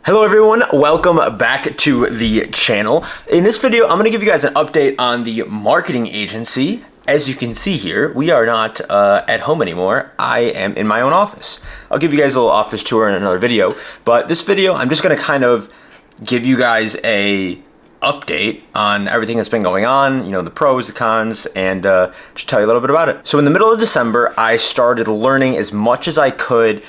Hello everyone, welcome back to the channel. In this video, I'm going to give you guys an update on the marketing agency. As you can see here, we are not at home anymore. I am in my own office. I'll give you guys a little office tour in another video, but this video, I'm just going to kind of give you guys a update on everything that's been going on, you know, the pros, the cons, and just tell you a little bit about it. So in the middle of December, I started learning as much as I could,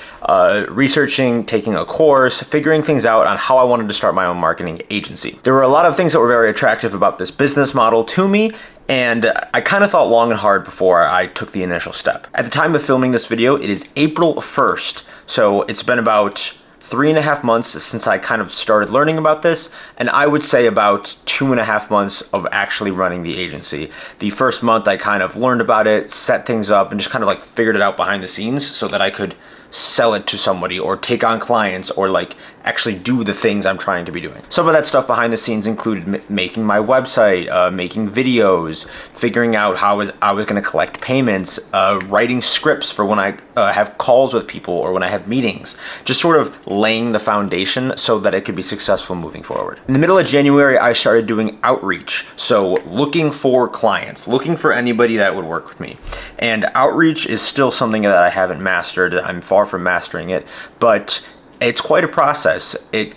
researching, taking a course, figuring things out on how I wanted to start my own marketing agency. There were a lot of things that were very attractive about this business model to me, and I kind of thought long and hard before I took the initial step. At the time of filming this video, it is April 1st, so it's been about 3.5 months since I kind of started learning about this, and I would say about 2.5 months of actually running the agency. The first month I kind of learned about it, set things up, and just kind of like figured it out behind the scenes so that I could sell it to somebody or take on clients or like actually do the things I'm trying to be doing. Some of that stuff behind the scenes included making my website, making videos, figuring out how I was going to collect payments, writing scripts for when I have calls with people or when I have meetings, just sort of laying the foundation so that it could be successful moving forward. In the middle of January, I started doing outreach. So looking for clients, looking for anybody that would work with me. And outreach is still something that I haven't mastered. I'm far from mastering it, but it's quite a process. It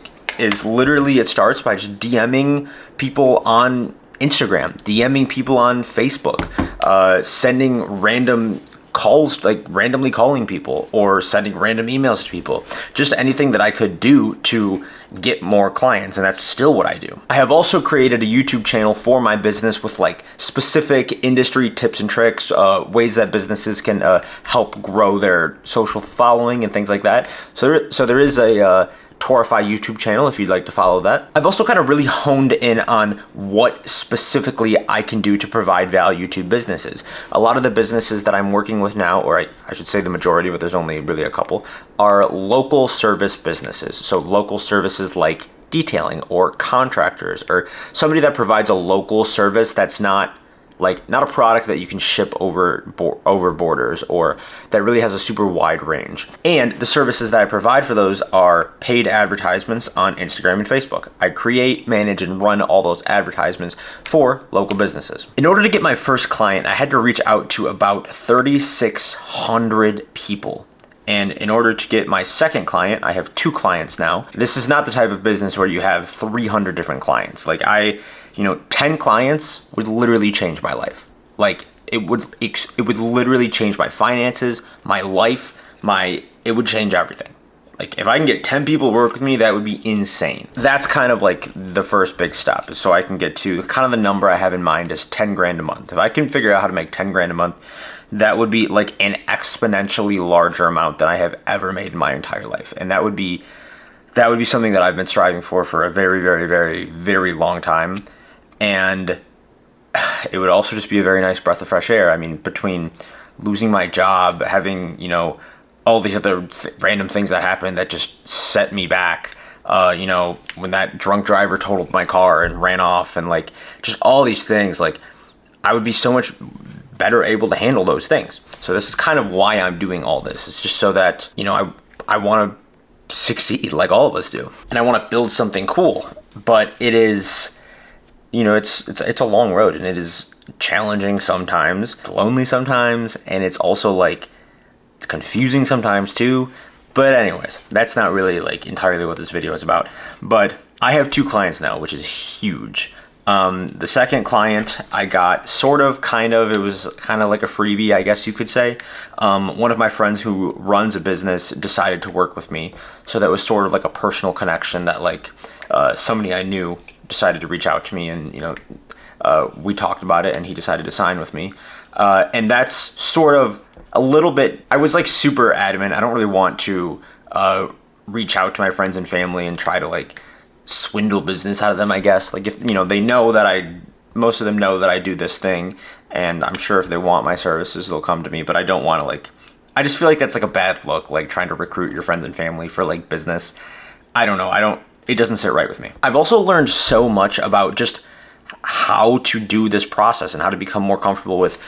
starts by just DMing people on Instagram, DMing people on Facebook, sending random calls, like randomly calling people or sending random emails to people, just anything that I could do to get more clients, and that's still what I do. I have also created a YouTube channel for my business with like specific industry tips and tricks, ways that businesses can help grow their social following and things like that. So there is a Taurify YouTube channel if you'd like to follow that. I've also kind of really honed in on what specifically I can do to provide value to businesses. A lot of the businesses that I'm working with now, or I should say the majority, but there's only really a couple, are local service businesses. So local services like detailing or contractors or somebody that provides a local service that's not a product that you can ship over borders or that really has a super wide range. And the services that I provide for those are paid advertisements on Instagram and Facebook. I create, manage, and run all those advertisements for local businesses. In order to get my first client, I had to reach out to about 3,600 people. And in order to get my second client, I have 2 clients now. This is not the type of business where you have 300 different clients. 10 clients would literally change my life. Like it would literally change my finances, my life, it would change everything. Like if I can get 10 people to work with me, that would be insane. That's kind of like the first big step, so I can get to kind of the number I have in mind is 10 grand a month. If I can figure out how to make 10 grand a month, that would be like an exponentially larger amount than I have ever made in my entire life. And that would be something that I've been striving for a very, very, very, very long time. And it would also just be a very nice breath of fresh air. I mean, between losing my job, having, all these other random things that happened that just set me back, when that drunk driver totaled my car and ran off and like just all these things, like I would be so much better able to handle those things. So this is kind of why I'm doing all this. It's just so that, I want to succeed like all of us do. And I want to build something cool, but it is, it's a long road, and it is challenging sometimes. It's lonely sometimes, and it's also like it's confusing sometimes too. But anyways, that's not really like entirely what this video is about. But I have 2 clients now, which is huge. The second client I got it was kind of like a freebie, I guess you could say. One of my friends who runs a business decided to work with me. So that was sort of like a personal connection that like somebody I knew decided to reach out to me, and we talked about it, and he decided to sign with me. And that's sort of a little bit, I was like super adamant. I don't really want to reach out to my friends and family and try to like swindle business out of them, I guess. Like if, they know that most of them know that I do this thing, and I'm sure if they want my services, they'll come to me, but I don't want to I just feel like that's like a bad look, like trying to recruit your friends and family for like business. I don't know. It doesn't sit right with me. I've also learned so much about just how to do this process and how to become more comfortable with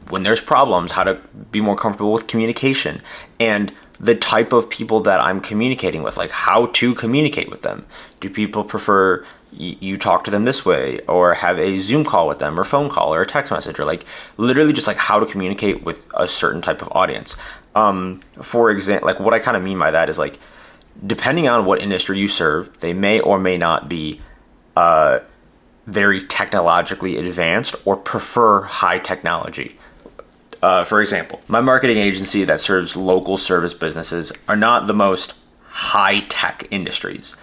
when there's problems, how to be more comfortable with communication. And the type of people that I'm communicating with, like how to communicate with them. Do people prefer you talk to them this way, or have a Zoom call with them, or phone call, or a text message, or like literally just like how to communicate with a certain type of audience. For example, like what I kind of mean by that is like, depending on what industry you serve, they may or may not be very technologically advanced or prefer high technology. For example, my marketing agency that serves local service businesses are not the most high-tech industries.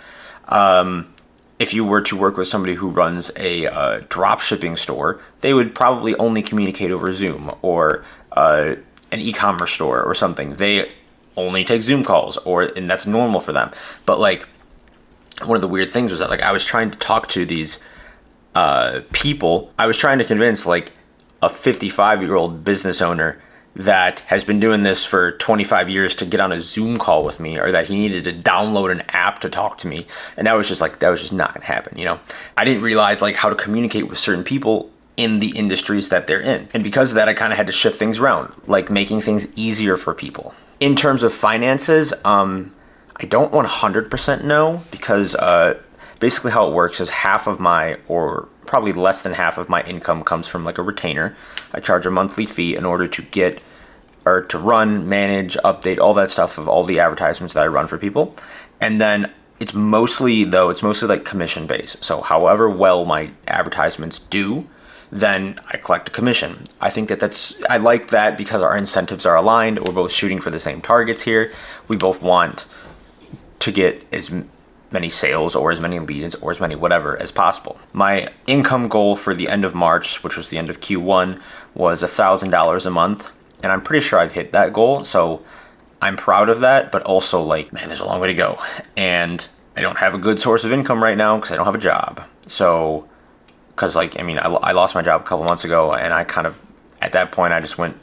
If you were to work with somebody who runs a drop shipping store, they would probably only communicate over Zoom, or an e-commerce store or something. They only take Zoom calls, and that's normal for them. But like, one of the weird things was that like I was trying to talk to these people. I was trying to convince like a 55-year-old business owner that has been doing this for 25 years to get on a Zoom call with me, or that he needed to download an app to talk to me. And that was just not gonna happen, you know? I didn't realize like how to communicate with certain people in the industries that they're in. And because of that, I kind of had to shift things around, like making things easier for people. In terms of finances, I don't 100% know, because basically how it works is half of my, or probably less than half of my income comes from like a retainer. I charge a monthly fee in order to get, or to run, manage, update, all that stuff of all the advertisements that I run for people. And then it's mostly like commission based. So however well my advertisements do, then I collect a commission. I think I like that because our incentives are aligned. We're both shooting for the same targets here. We both want to get as many sales or as many leads or as many whatever as possible. My income goal for the end of March, which was the end of Q1, was $1,000 a month. And I'm pretty sure I've hit that goal. So I'm proud of that, but also like, man, there's a long way to go. And I don't have a good source of income right now because I don't have a job. So, because like, I mean, I lost my job a couple months ago, and I kind of, at that point, I just went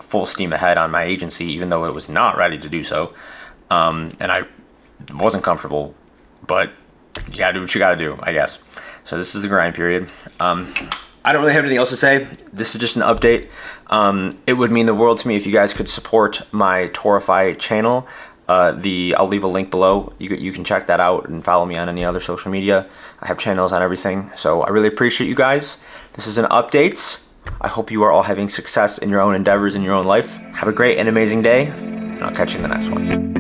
full steam ahead on my agency, even though it was not ready to do so. And I wasn't comfortable, but you gotta do what you gotta do, I guess. So this is the grind period. I don't really have anything else to say. This is just an update. It would mean the world to me if you guys could support my Taurify channel. I'll leave a link below. You can check that out and follow me on any other social media. I have channels on everything. So I really appreciate you guys. This is an update. I hope you are all having success in your own endeavors in your own life. Have a great and amazing day, and I'll catch you in the next one.